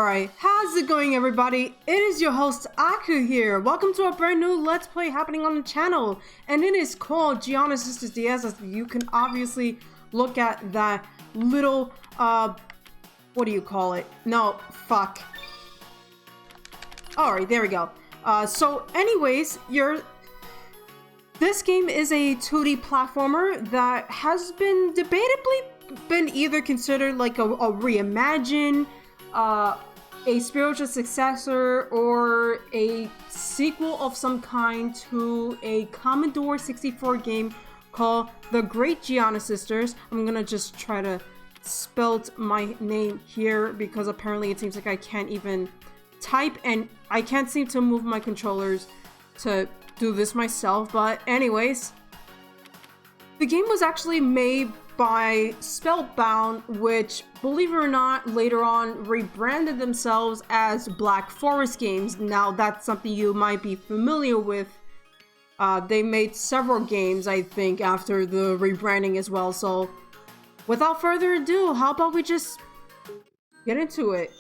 Alright, how's it going everybody? It is your host Aku here. Welcome to a brand new Let's Play happening on the channel. And it is called Giana Sisters DS. As you can obviously look at that little, what do you call it? No, fuck. Alright, there we go. So anyways, this game is a 2D platformer that has been debatably either considered like a reimagine, a spiritual successor, or a sequel of some kind to a Commodore 64 game called the Great Giana Sisters. I'm gonna just try to spell my name here because apparently it seems like I can't even type and I can't seem to move my controllers to do this myself. But anyways, the game was actually made by Spellbound, which, believe it or not, later on rebranded themselves as Black Forest Games. Now that's something you might be familiar with. They made several games, I think, after the rebranding as well. So without further ado, how about we just get into it?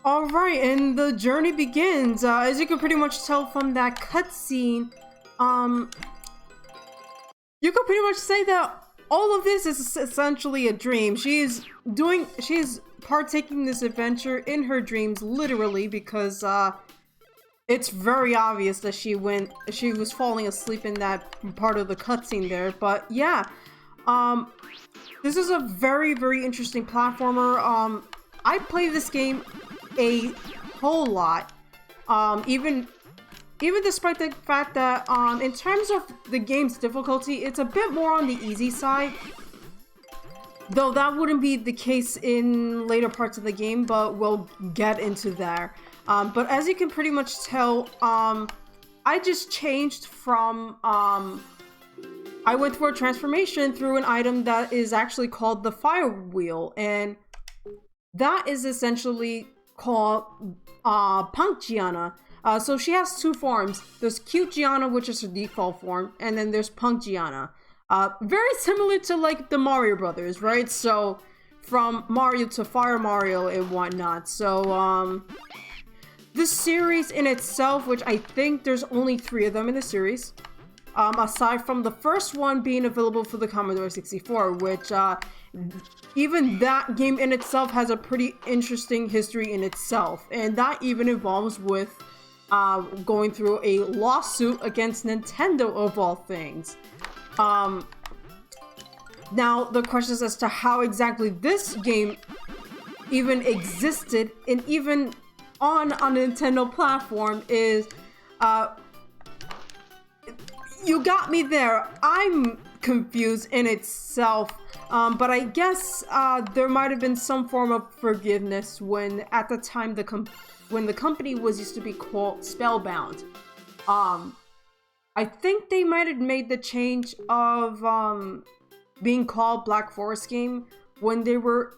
Alright, and the journey begins. As you can pretty much tell from that cutscene, you could pretty much say that all of this is essentially a dream. She's partaking this adventure in her dreams, literally, because it's very obvious that she was falling asleep in that part of the cutscene there. But yeah, this is a very, very interesting platformer. I played this game a whole lot, even despite the fact that in terms of the game's difficulty, it's a bit more on the easy side, though that wouldn't be the case in later parts of the game, but we'll get into that. But as you can pretty much tell, I just changed from I went through a transformation through an item that is actually called the fire wheel, and that is essentially called Punk Giana. So she has two forms. There's Cute Giana, which is her default form, and then there's Punk Giana. Very similar to like the Mario Brothers, right? So from Mario to Fire Mario and whatnot. So this series in itself, which I think there's only 3 of them in the series, aside from the first one being available for the Commodore 64, which even that game in itself has a pretty interesting history in itself, and that even involves with going through a lawsuit against Nintendo of all things. Now the question is as to how exactly this game even existed and even on a Nintendo platform is you got me there. I'm confused in itself, but I guess there might have been some form of forgiveness when at the time when the company used to be called Spellbound. I think they might have made the change of being called Black Forest Game when they were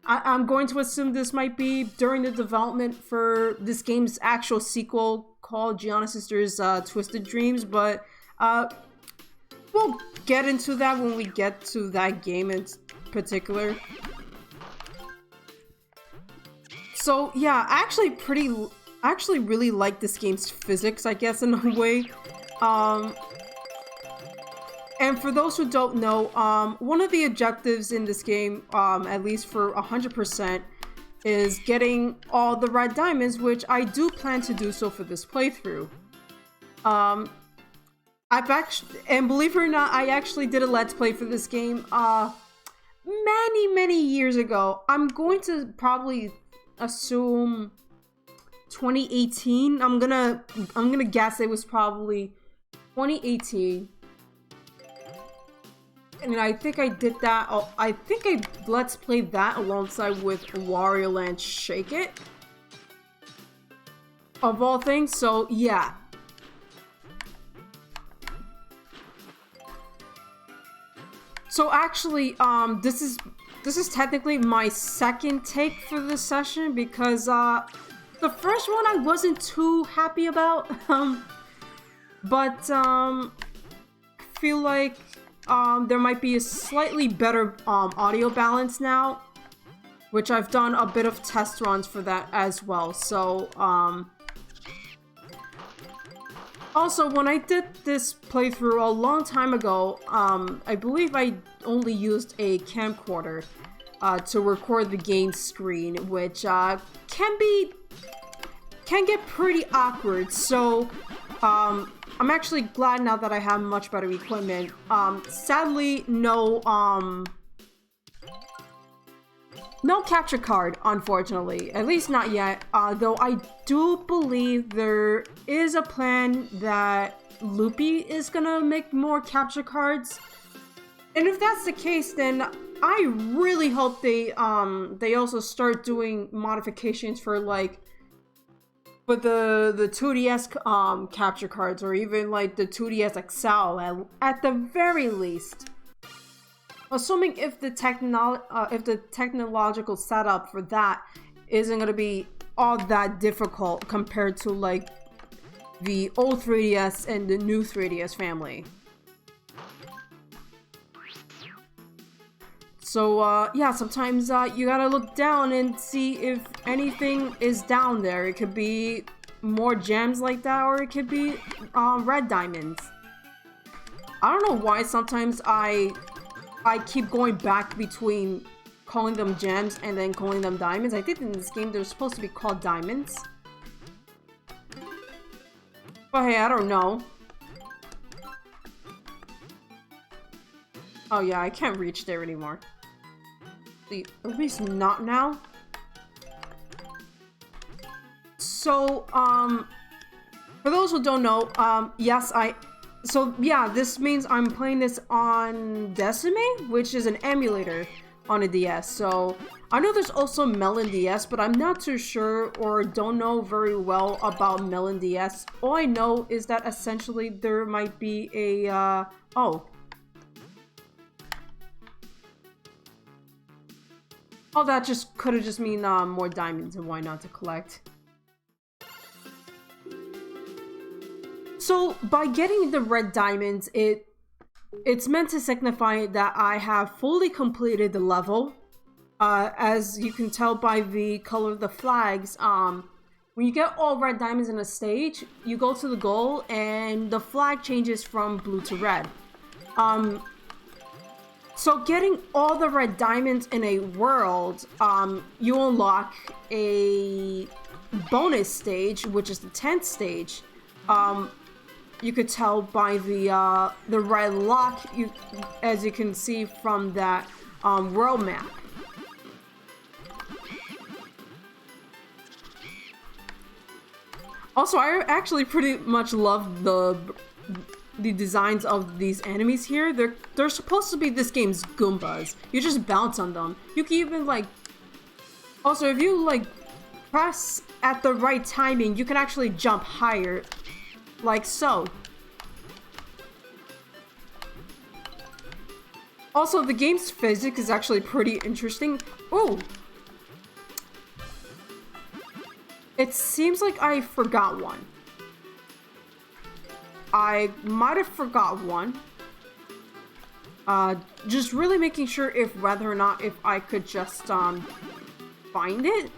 I'm going to assume this might be during the development for this game's actual sequel called Giana Sisters Twisted Dreams, but we'll get into that when we get to that game in particular. So yeah, I actually really like this game's physics, I guess, in a way. And for those who don't know, one of the objectives in this game, at least for 100%, is getting all the red diamonds, which I do plan to do so for this playthrough. And believe it or not, I actually did a Let's Play for this game many years ago. I'm going to probably assume 2018. I'm gonna guess it was probably 2018. And I think I did that. Oh, I think I Let's Play that alongside with Wario Land Shake It. Of all things, so yeah. So actually, this is technically my second take for this session because the first one I wasn't too happy about. But I feel like there might be a slightly better audio balance now, which I've done a bit of test runs for that as well. So also, when I did this playthrough a long time ago, I believe I only used a camcorder to record the game screen, which can get pretty awkward. So I'm actually glad now that I have much better equipment. Sadly, no capture card, unfortunately. At least not yet. Though I do believe there is a plan that Loopy is gonna make more capture cards. And if that's the case, then I really hope they also start doing modifications for like the 2DS capture cards, or even like the 2DS XL at the very least. Assuming if the technological setup for that isn't gonna be all that difficult compared to like the old 3DS and the new 3DS family. So yeah, sometimes you gotta look down and see if anything is down there. It could be more gems like that, or it could be red diamonds. I don't know why sometimes I keep going back between calling them gems and then calling them diamonds. I think in this game they're supposed to be called diamonds. But hey, I don't know. Oh yeah, I can't reach there anymore. At least not now. So, for those who don't know, yes, so yeah, this means I'm playing this on Decimate, which is an emulator on a DS. So I know there's also Melon DS, but I'm not too sure or don't know very well about Melon DS. All I know is that essentially there might be a, oh, that just could have just mean more diamonds, and why not to collect. So by getting the red diamonds, it's meant to signify that I have fully completed the level. As you can tell by the color of the flags, when you get all red diamonds in a stage, you go to the goal and the flag changes from blue to red. So getting all the red diamonds in a world, you unlock a bonus stage, which is the 10th stage. You could tell by the red lock, as you can see from that world map. Also, I actually pretty much love the designs of these enemies here. They're supposed to be this game's Goombas. You just bounce on them. You can even like... Also, if you like press at the right timing, you can actually jump higher. Like so. Also, the game's physics is actually pretty interesting. Ooh! It seems like I forgot one. I might have forgot one. Just really making sure whether or not if I could just find it.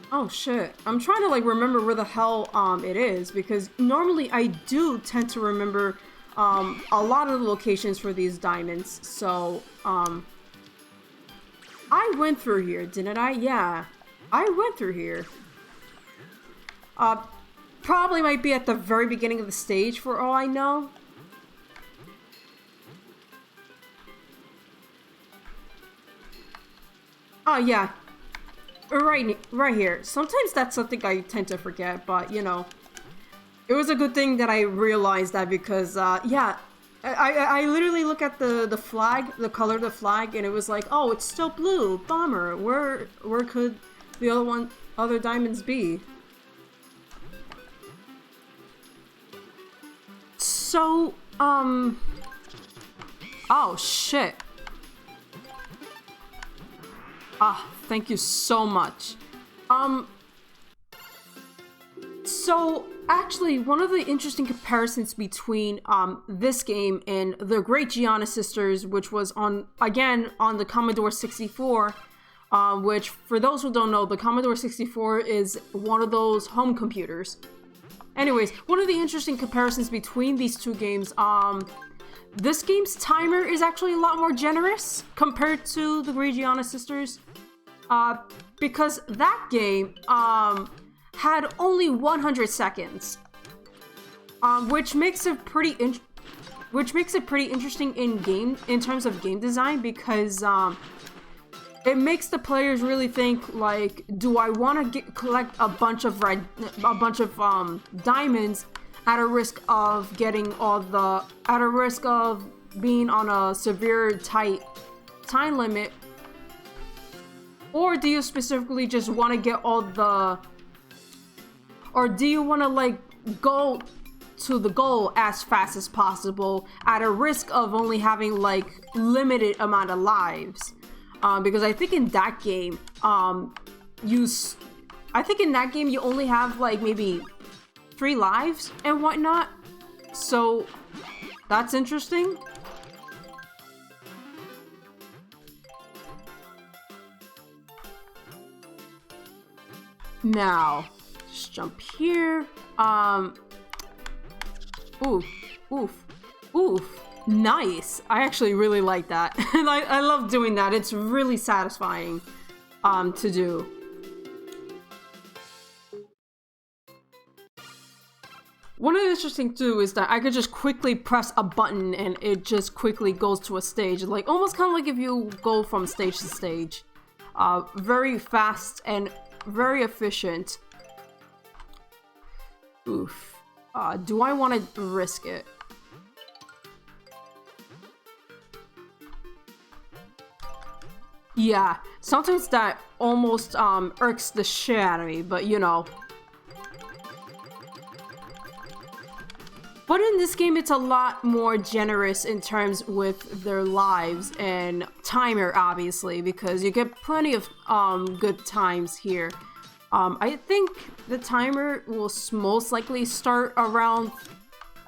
Oh shit. I'm trying to like remember where the hell it is, because normally I do tend to remember a lot of the locations for these diamonds. So I went through here, didn't I? Yeah, I went through here. Probably might be at the very beginning of the stage for all I know. Oh yeah, right here. Sometimes that's something I tend to forget, but you know. It was a good thing that I realized that because, yeah, I literally look at the flag, the color of the flag, and it was like, oh, it's still blue. Bummer. Where could the other diamonds be? So, oh shit. Ah, thank you so much. So actually, one of the interesting comparisons between this game and the Great Giana Sisters, which was again on the Commodore 64, which for those who don't know, the Commodore 64 is one of those home computers. Anyways, one of the interesting comparisons between these two games, this game's timer is actually a lot more generous compared to the Great Giana Sisters, because that game had only 100 seconds, which makes it pretty interesting in terms of game design, because it makes the players really think like, do I want to collect a bunch of diamonds at a risk of being on a severe tight time limit, or do you specifically just want to get or do you want to like go to the goal as fast as possible at a risk of only having like limited amount of lives? Because I think in that game, you only have like maybe 3 lives and whatnot. So that's interesting. Now, just jump here. Oof. Nice. I actually really like that. And I love doing that. It's really satisfying to do. One of the interesting too is that I could just quickly press a button and it just quickly goes to a stage. Like almost kind of like if you go from stage to stage. Very fast and very efficient. Oof. Do I want to risk it? Yeah, sometimes that almost irks the shit out of me, but you know. But in this game, it's a lot more generous in terms with their lives and timer, obviously, because you get plenty of good times here. I think the timer will most likely start around,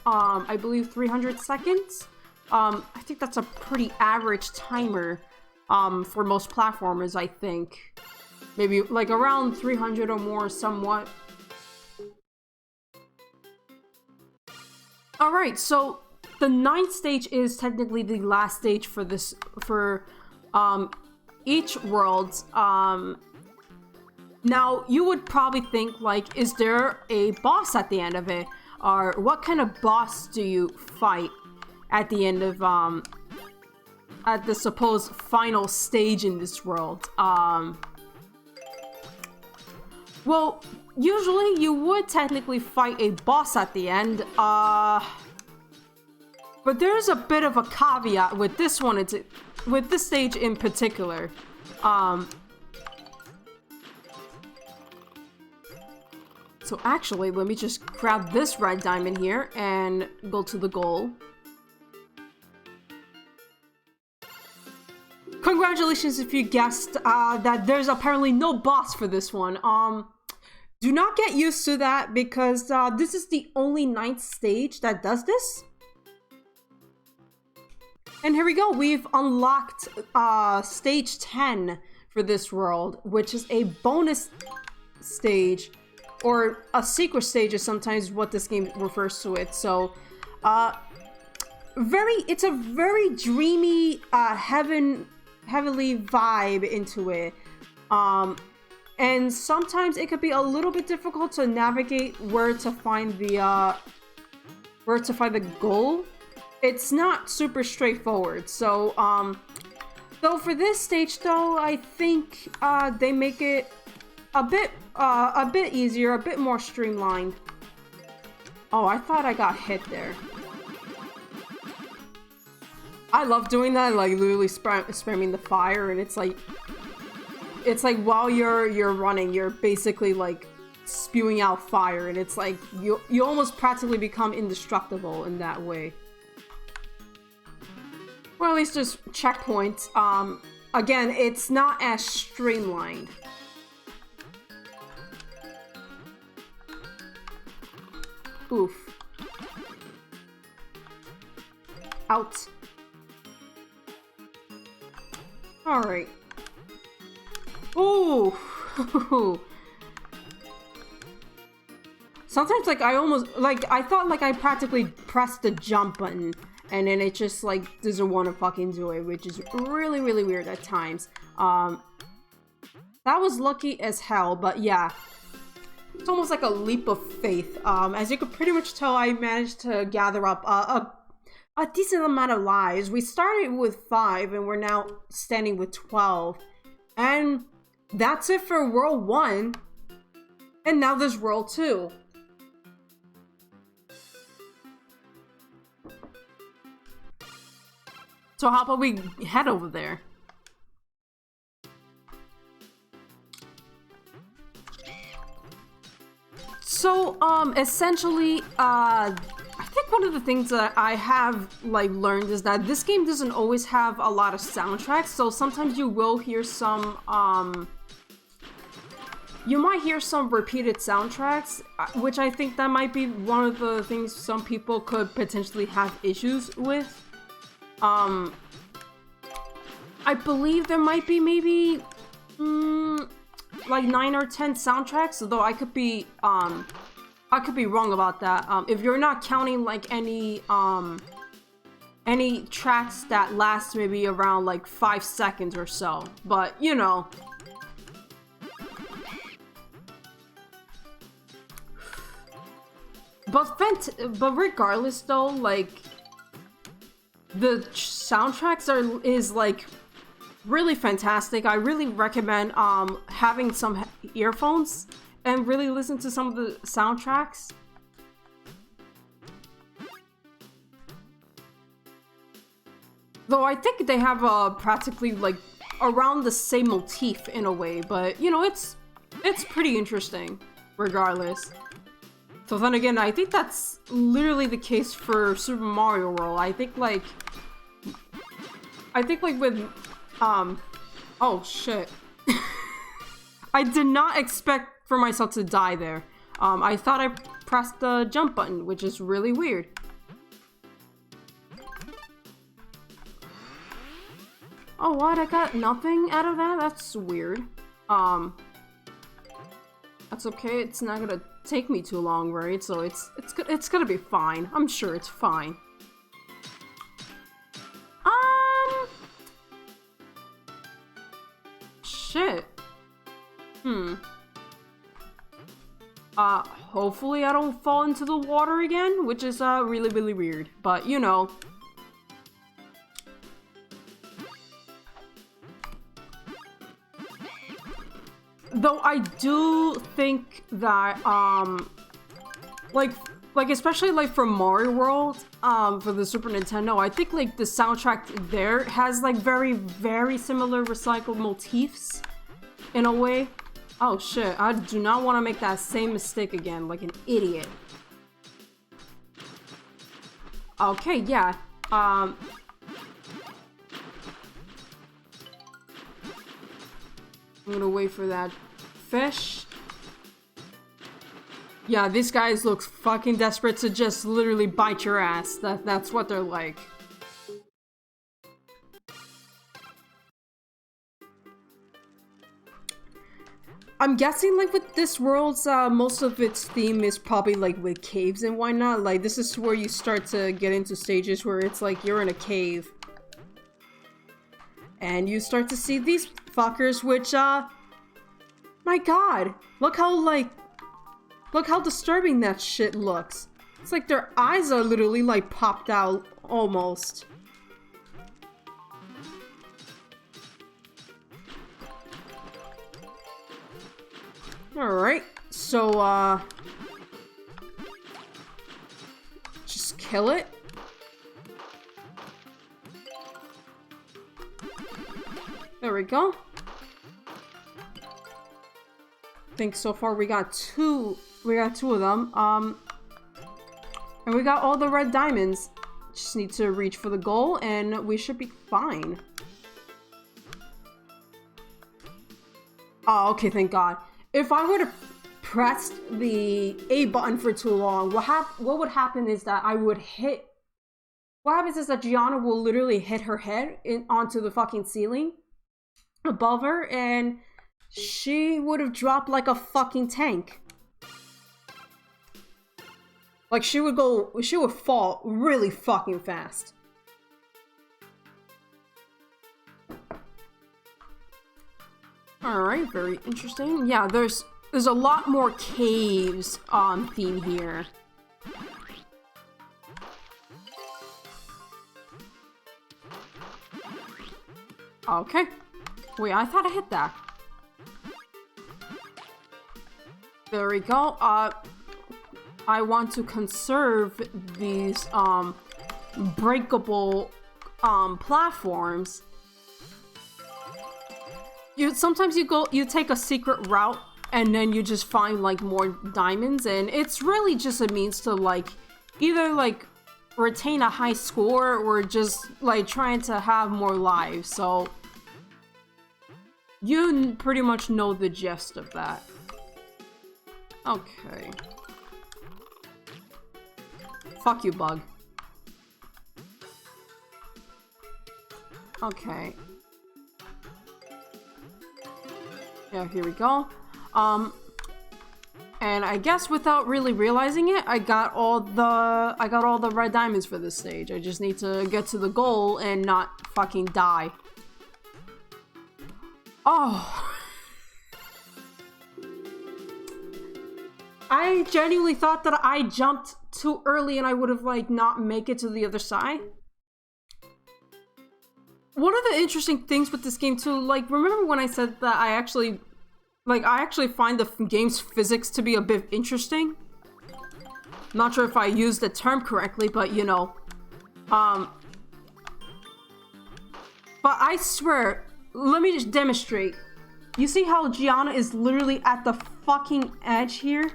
I believe 300 seconds. I think that's a pretty average timer. For most platformers, I think. Maybe like around 300 or more, somewhat. Alright, so the 9th stage is technically the last stage for each world. Now, you would probably think, like, is there a boss at the end of it? Or what kind of boss do you fight at the end of, at the supposed final stage in this world? Well, usually you would technically fight a boss at the end, but there's a bit of a caveat with this one, with this stage in particular. So actually, let me just grab this red diamond here and go to the goal. Congratulations if you guessed that there's apparently no boss for this one. Do not get used to that, because this is the only 9th stage that does this. And here we go, we've unlocked stage 10 for this world, which is a bonus stage, or a secret stage is sometimes what this game refers to it. So, it's a very dreamy, heavenly vibe into it. And sometimes it could be a little bit difficult to navigate where to find the goal. It's not super straightforward. So, though for this stage though, I think they make it a bit easier, a bit more streamlined. Oh, I thought I got hit there. I love doing that, like literally spamming the fire, and it's like while you're running, you're basically like spewing out fire, and it's like you almost practically become indestructible in that way. Or at least just checkpoints. Again, it's not as streamlined. Oof. Out. Alright. Ooh. Sometimes, like, I almost, like, I thought, like, I practically pressed the jump button, and then it just, like, doesn't want to fucking do it, which is really, really weird at times. That was lucky as hell, but yeah. It's almost like a leap of faith. As you could pretty much tell, I managed to gather up a decent amount of lives. We started with 5, and we're now standing with 12. And that's it for World 1. And now there's World 2. So how about we head over there? So, essentially, I think one of the things that I have, like, learned is that this game doesn't always have a lot of soundtracks, so sometimes you will hear some, you might hear some repeated soundtracks, which I think that might be one of the things some people could potentially have issues with. I believe there might be maybe, like 9 or 10 soundtracks, though I could be wrong about that. If you're not counting like any tracks that last maybe around like 5 seconds or so, but you know. But regardless though, like the soundtracks is like really fantastic. I really recommend having some earphones and really listen to some of the soundtracks. Though I think they have practically like around the same motif in a way, but you know, it's pretty interesting regardless. So then again, I think that's literally the case for Super Mario World. I think like with oh shit. I did not expect for myself to die there. I thought I pressed the jump button, which is really weird. Oh, what? I got nothing out of that? That's weird. That's okay. It's not gonna take me too long, right? So it's gonna be fine. I'm sure it's fine. Shit. Hopefully I don't fall into the water again, which is really, really weird. But you know. Though I do think that like especially like for Mario World for the Super Nintendo, I think like the soundtrack there has like very, very similar recycled motifs in a way. Oh shit, I do not want to make that same mistake again like an idiot. Okay, yeah. I'm gonna wait for that fish. Yeah, these guys look fucking desperate to just literally bite your ass. That's what they're like. I'm guessing like with this world's most of its theme is probably like with caves and whatnot. Like this is where you start to get into stages where it's like you're in a cave. And you start to see these fuckers, which, my god, look how disturbing that shit looks. It's like their eyes are literally, like, popped out, almost. Alright, so, kill it. There we go. I think so far we got two of them. And we got all the red diamonds. Just need to reach for the goal and we should be fine. Oh, okay, thank God. If I would have pressed the A button for too long, what would happen is that I would hit... What happens is that Giana will literally hit her head onto the fucking ceiling above her, and she would have dropped like a fucking tank. Like, she would fall really fucking fast. Alright, very interesting. Yeah, there's a lot more caves theme here. Okay. Wait, I thought I hit that. There we go. I want to conserve these breakable platforms. Sometimes you take a secret route and then you just find like more diamonds, and it's really just a means to like either like retain a high score or just like trying to have more lives. So you pretty much know the gist of that. Okay. Fuck you, bug. Okay. Yeah, here we go. And I guess without really realizing it, I got all the red diamonds for this stage. I just need to get to the goal and not fucking die. Oh. I genuinely thought that I jumped too early and I would have like not make it to the other side. One of the interesting things with this game too, like, remember when I said that I actually find the game's physics to be a bit interesting? Not sure if I used the term correctly, but you know. But I swear, let me just demonstrate. You see how Giana is literally at the fucking edge here?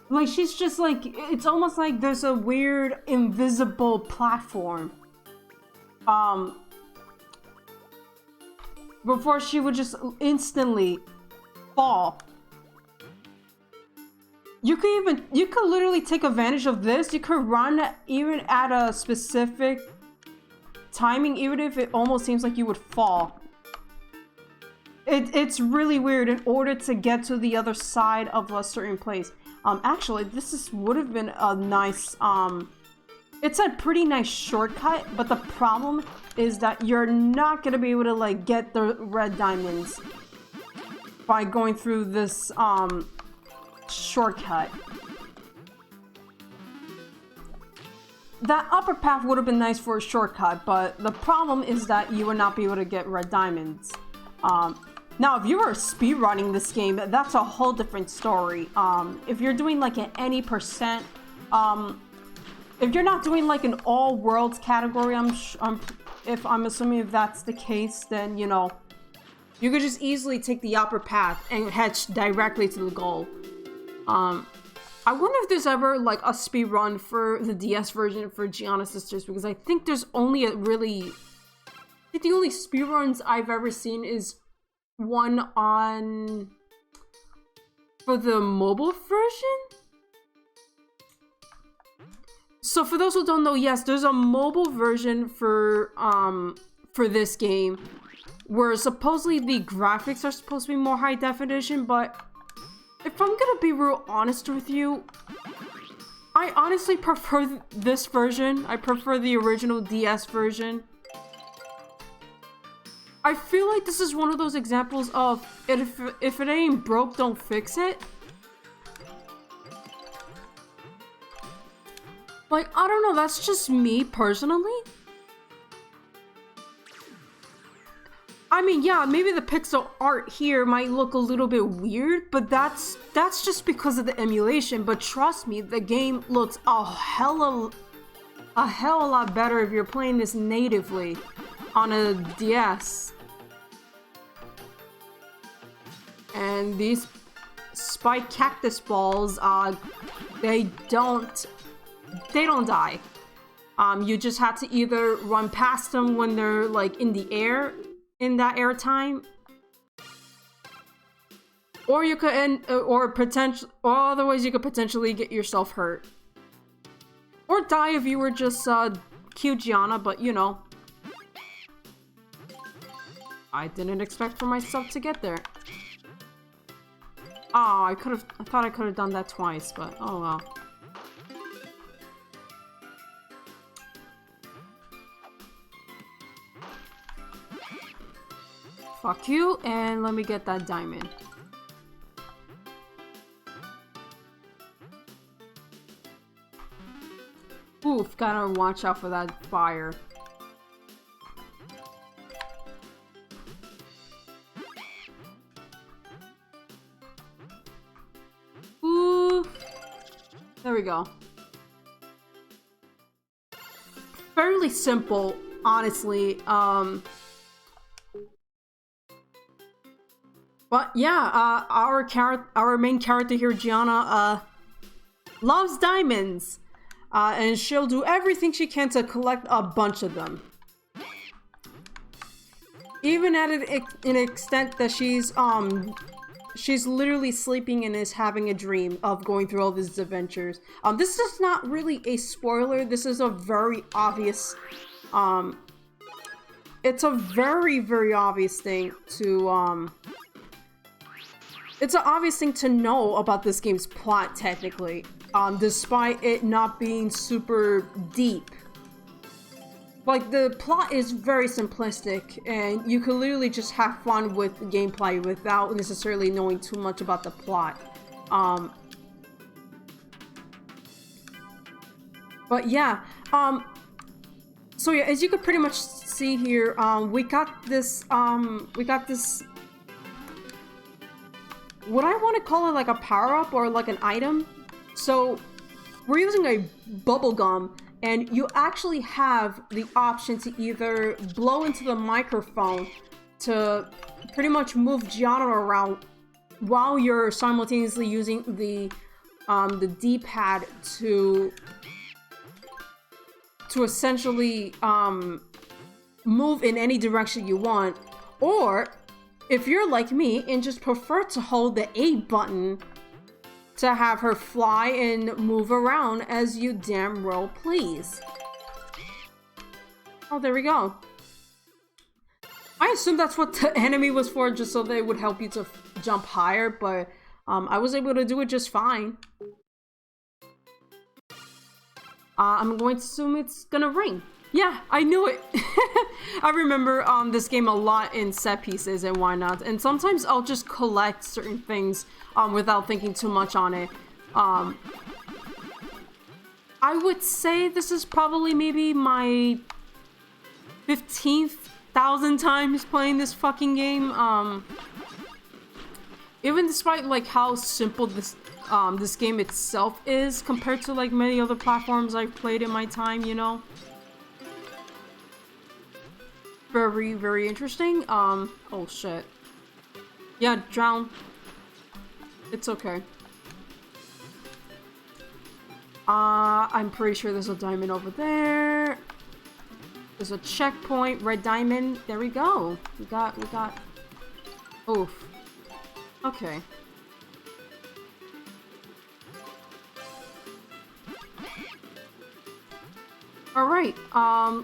Like, she's just like, it's almost like there's a weird invisible platform. Before she would just instantly fall. You could literally take advantage of this. You could run even at a specific timing, even if it almost seems like you would fall. It's really weird in order to get to the other side of a certain place. Actually, would have been a nice, it's a pretty nice shortcut, but the problem is that you're not gonna be able to, like, get the red diamonds by going through this, shortcut. That upper path would have been nice for a shortcut, but the problem is that you would not be able to get red diamonds. Now, if you were speedrunning this game, that's a whole different story. If you're doing like an any percent, if you're not doing like an all worlds category, if I'm assuming if that's the case, then you know, you could just easily take the upper path and head directly to the goal. I wonder if there's ever like a speedrun for the DS version for Giana Sisters, because I think there's only the only speedruns I've ever seen is one for the mobile version. So for those who don't know, yes, there's a mobile version for this game where supposedly the graphics are supposed to be more high definition, but if I'm gonna be real honest with you, I honestly prefer this version. I prefer the original DS version. I feel like this is one of those examples of if it ain't broke, don't fix it. Like, I don't know, that's just me personally. I mean, yeah, maybe the pixel art here might look a little bit weird, but that's just because of the emulation. But trust me, the game looks a hell of a lot better if you're playing this natively on a DS. And these spike cactus balls, they don't die. You just have to either run past them when they're like in the air, in that air time, or you could or otherwise you could potentially get yourself hurt or die if you were just cute Giana. But you know, I didn't expect for myself to get there. Oh, I thought I could have done that twice, but oh well. Fuck you, and let me get that diamond. Oof, gotta watch out for that fire. Oof. There we go. Fairly simple, honestly. But yeah, our main character here, Giana, loves diamonds, and she'll do everything she can to collect a bunch of them. Even at an extent that she's literally sleeping and is having a dream of going through all these adventures. This is not really a spoiler. This is a very obvious, it's a very, very obvious thing to, it's an obvious thing to know about this game's plot, technically, despite it not being super deep. Like, the plot is very simplistic, and you can literally just have fun with gameplay without necessarily knowing too much about the plot. But yeah, so yeah, as you can pretty much see here, we got this, what I want to call it, like a power-up or like an item. So we're using a bubble gum, and you actually have the option to either blow into the microphone to pretty much move Giana around while you're simultaneously using the D-pad to essentially move in any direction you want, or if you're like me and just prefer to hold the A button to have her fly and move around as you damn well please. Oh, there we go. I assume that's what the enemy was for, just so they would help you to jump higher, but I was able to do it just fine. I'm going to assume it's gonna ring. Yeah, I knew it. I remember this game a lot in set pieces, and why not? And sometimes I'll just collect certain things without thinking too much on it. I would say this is probably maybe my 15,000 times playing this fucking game. Even despite like how simple this game itself is compared to like many other platforms I've played in my time, you know. Very, very interesting. Oh shit. Yeah, drown. It's okay. I'm pretty sure there's a diamond over there. There's a checkpoint, red diamond. There we go. We got. Oof. Okay. Alright,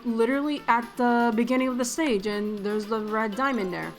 literally at the beginning of the stage, and there's the red diamond there.